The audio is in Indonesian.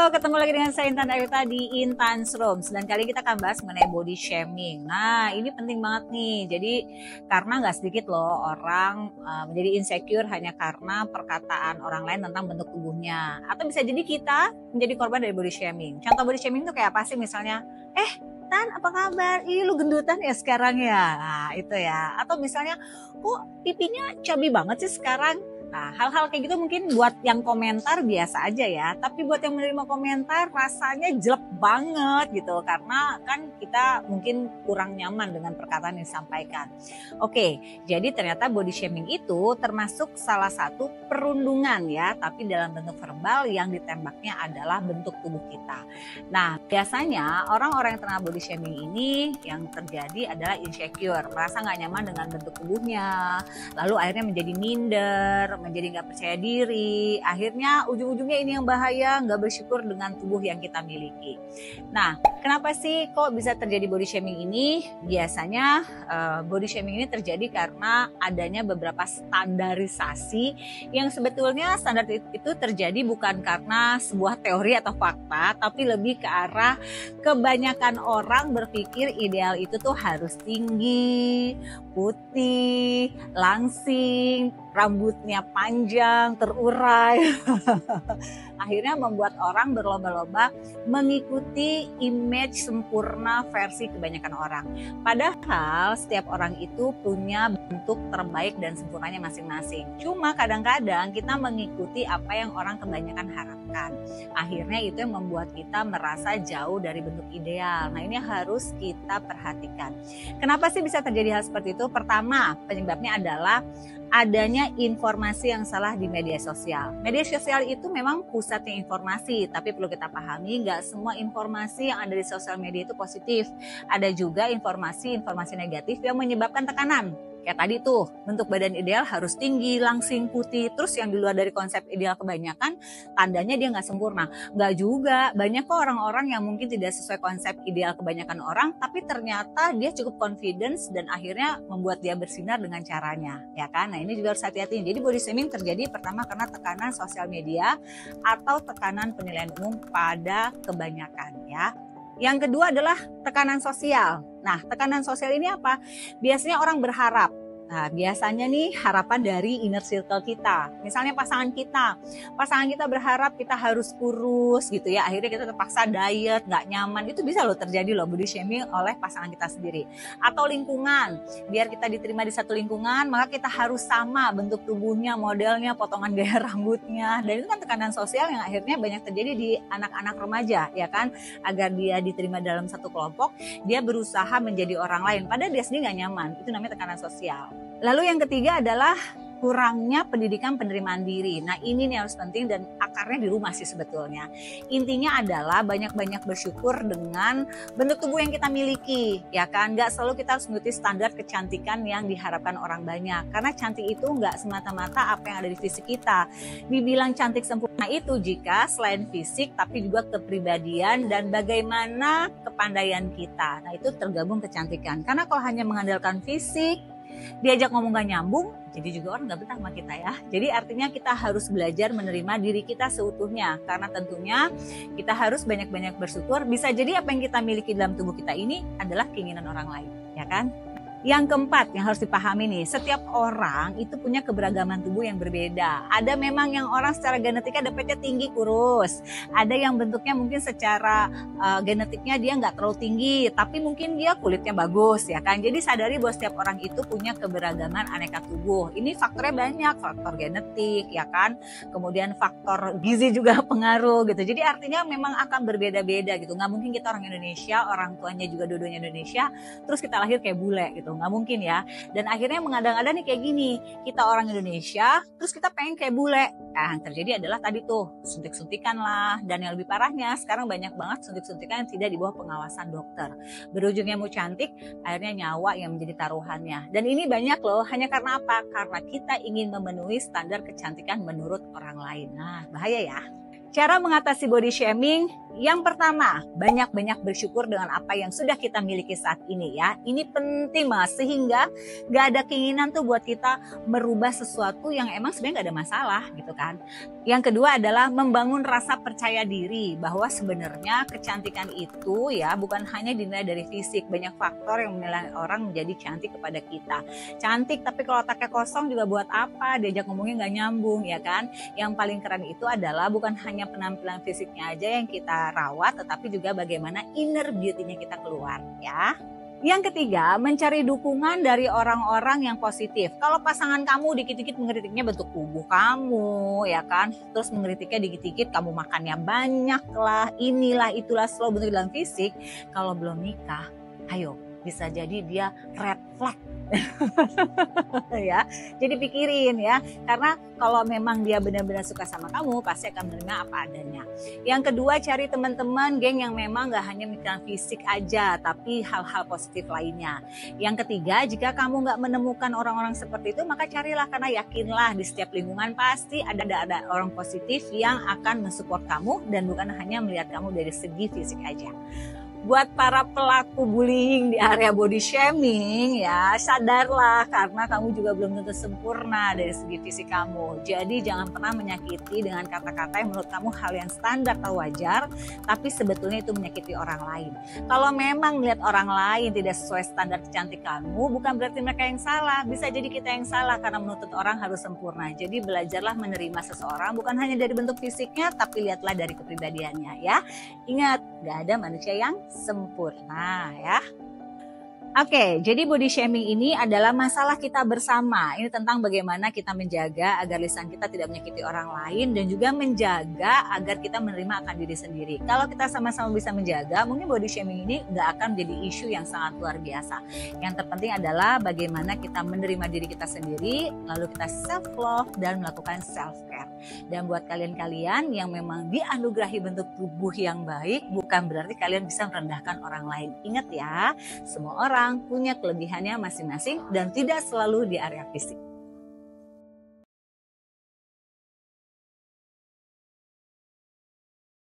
Halo, ketemu lagi dengan saya Intan Ayuta di Intan's Rooms. Dan kali ini kita akan bahas mengenai body shaming. Nah, ini penting banget nih. Jadi, karena nggak sedikit loh orang menjadi insecure hanya karena perkataan orang lain tentang bentuk tubuhnya. Atau bisa jadi kita menjadi korban dari body shaming. Contoh body shaming itu kayak apa sih? Misalnya, Tan, apa kabar? Ih, lu gendutan ya sekarang ya? Nah, itu ya. Atau misalnya, kok pipinya chubby banget sih sekarang? Nah, hal-hal kayak gitu mungkin buat yang komentar biasa aja ya. Tapi buat yang menerima komentar rasanya jelek banget gitu. Karena kan kita mungkin kurang nyaman dengan perkataan yang disampaikan. Oke, jadi ternyata body shaming itu termasuk salah satu perundungan ya. Tapi dalam bentuk verbal yang ditembaknya adalah bentuk tubuh kita. Nah, biasanya orang-orang yang terkena body shaming ini yang terjadi adalah insecure. Merasa gak nyaman dengan bentuk tubuhnya. Lalu akhirnya menjadi minder, menjadi nggak percaya diri, akhirnya ujung-ujungnya ini yang bahaya, nggak bersyukur dengan tubuh yang kita miliki. Nah, kenapa sih kok bisa terjadi body shaming ini? Biasanya body shaming ini terjadi karena adanya beberapa standarisasi yang sebetulnya standar itu terjadi bukan karena sebuah teori atau fakta, tapi lebih ke arah kebanyakan orang berpikir ideal itu tuh harus tinggi, putih, langsing, rambutnya panjang, terurai. Akhirnya membuat orang berlomba-lomba mengikuti image sempurna versi kebanyakan orang. Padahal setiap orang itu punya bentuk terbaik dan sempurnanya masing-masing. Cuma kadang-kadang kita mengikuti apa yang orang kebanyakan harapkan. Akhirnya itu yang membuat kita merasa jauh dari bentuk ideal. Nah, ini harus kita perhatikan. Kenapa sih bisa terjadi hal seperti itu? Pertama, penyebabnya adalah adanya informasi yang salah di media sosial. Media sosial itu memang pusatnya informasi, tapi perlu kita pahami nggak semua informasi yang ada di sosial media itu positif. Ada juga informasi negatif yang menyebabkan tekanan. Kayak tadi tuh, bentuk badan ideal harus tinggi, langsing, putih. Terus yang di luar dari konsep ideal kebanyakan, tandanya dia nggak sempurna. Nggak juga, banyak kok orang-orang yang mungkin tidak sesuai konsep ideal kebanyakan orang, tapi ternyata dia cukup confidence dan akhirnya membuat dia bersinar dengan caranya. Ya kan? Nah, ini juga harus hati-hati. Jadi body shaming terjadi pertama karena tekanan sosial media atau tekanan penilaian umum pada kebanyakan ya. Yang kedua adalah tekanan sosial. Nah, tekanan sosial ini apa? Biasanya orang berharap. Nah, biasanya nih harapan dari inner circle kita. Misalnya pasangan kita berharap kita harus kurus gitu ya. Akhirnya kita terpaksa diet, nggak nyaman. Itu bisa loh terjadi loh body shaming oleh pasangan kita sendiri. Atau lingkungan. Biar kita diterima di satu lingkungan, maka kita harus sama bentuk tubuhnya, modelnya, potongan gaya rambutnya. Dan itu kan tekanan sosial yang akhirnya banyak terjadi di anak-anak remaja ya kan. Agar dia diterima dalam satu kelompok, dia berusaha menjadi orang lain. Padahal dia sendiri nggak nyaman. Itu namanya tekanan sosial. Lalu yang ketiga adalah kurangnya pendidikan penerimaan diri. Nah, ini nih harus penting dan akarnya di rumah sih sebetulnya. Intinya adalah banyak-banyak bersyukur dengan bentuk tubuh yang kita miliki. Ya kan, nggak selalu kita harus mengikuti standar kecantikan yang diharapkan orang banyak. Karena cantik itu nggak semata-mata apa yang ada di fisik kita. Dibilang cantik sempurna itu jika selain fisik tapi juga kepribadian dan bagaimana kepandaian kita. Nah, itu tergabung kecantikan. Karena kalau hanya mengandalkan fisik, diajak ngomong gak nyambung, jadi juga orang gak betah sama kita ya. Jadi artinya kita harus belajar menerima diri kita seutuhnya. Karena tentunya kita harus banyak-banyak bersyukur. Bisa jadi apa yang kita miliki dalam tubuh kita ini adalah keinginan orang lain, ya kan? Yang keempat yang harus dipahami nih, setiap orang itu punya keberagaman tubuh yang berbeda. Ada memang yang orang secara genetiknya dapetnya tinggi kurus. Ada yang bentuknya mungkin secara genetiknya dia nggak terlalu tinggi, tapi mungkin dia kulitnya bagus ya kan. Jadi sadari bahwa setiap orang itu punya keberagaman aneka tubuh. Ini faktornya banyak, faktor genetik ya kan. Kemudian faktor gizi juga pengaruh gitu. Jadi artinya memang akan berbeda-beda gitu. Nggak mungkin kita orang Indonesia, orang tuanya juga dua-duanya Indonesia, terus kita lahir kayak bule gitu. Nggak mungkin ya. Dan akhirnya mengada-ngada nih kayak gini, kita orang Indonesia terus kita pengen kayak bule. Nah, yang terjadi adalah tadi tuh suntik-suntikan lah. Dan yang lebih parahnya sekarang banyak banget suntik-suntikan yang tidak di bawah pengawasan dokter. Berujungnya mau cantik, akhirnya nyawa yang menjadi taruhannya. Dan ini banyak loh, hanya karena apa? Karena kita ingin memenuhi standar kecantikan menurut orang lain. Nah, bahaya ya. Cara mengatasi body shaming Yang pertama, banyak-banyak bersyukur dengan apa yang sudah kita miliki saat ini ya. Ini penting banget sehingga gak ada keinginan tuh buat kita merubah sesuatu yang emang sebenarnya gak ada masalah gitu kan. Yang kedua adalah membangun rasa percaya diri bahwa sebenarnya kecantikan itu ya bukan hanya dinilai dari fisik. Banyak faktor yang menilai orang menjadi cantik kepada kita. Cantik tapi kalau otaknya kosong juga buat apa? Diajak ngomongnya gak nyambung ya kan. Yang paling keren itu adalah bukan hanya penampilan fisiknya aja yang kita rawat, tetapi juga bagaimana inner beauty-nya kita keluar ya. Yang ketiga, mencari dukungan dari orang-orang yang positif. Kalau pasangan kamu dikit-dikit mengkritiknya bentuk tubuh kamu, ya kan? Terus mengkritiknya dikit-dikit kamu makannya banyak lah, inilah itulah, selalu bentuk dalam fisik. Kalau belum nikah, ayo bisa jadi dia red flag. Ya, jadi pikirin ya, karena kalau memang dia benar-benar suka sama kamu pasti akan menerima apa adanya. Yang kedua, cari teman-teman geng yang memang gak hanya mikiran fisik aja tapi hal-hal positif lainnya. Yang ketiga, jika kamu gak menemukan orang-orang seperti itu maka carilah, karena yakinlah di setiap lingkungan pasti ada orang positif yang akan mensupport kamu dan bukan hanya melihat kamu dari segi fisik aja. Buat para pelaku bullying di area body shaming ya, sadarlah karena kamu juga belum tentu sempurna dari segi fisik kamu. Jadi jangan pernah menyakiti dengan kata-kata yang menurut kamu hal yang standar atau wajar, tapi sebetulnya itu menyakiti orang lain. Kalau memang melihat orang lain tidak sesuai standar kecantikanmu, bukan berarti mereka yang salah. Bisa jadi kita yang salah karena menuntut orang harus sempurna. Jadi belajarlah menerima seseorang bukan hanya dari bentuk fisiknya, tapi lihatlah dari kepribadiannya ya. Ingat, gak ada manusia yang sempurna ya. Oke, jadi body shaming ini adalah masalah kita bersama. Ini tentang bagaimana kita menjaga agar lisan kita tidak menyakiti orang lain dan juga menjaga agar kita menerima akan diri sendiri. Kalau kita sama-sama bisa menjaga, mungkin body shaming ini nggak akan menjadi isu yang sangat luar biasa. Yang terpenting adalah bagaimana kita menerima diri kita sendiri, lalu kita self love dan melakukan self care. Dan buat kalian-kalian yang memang dianugerahi bentuk tubuh yang baik, bukan berarti kalian bisa merendahkan orang lain. Ingat ya, semua orang punya kelebihannya masing-masing dan tidak selalu di area fisik.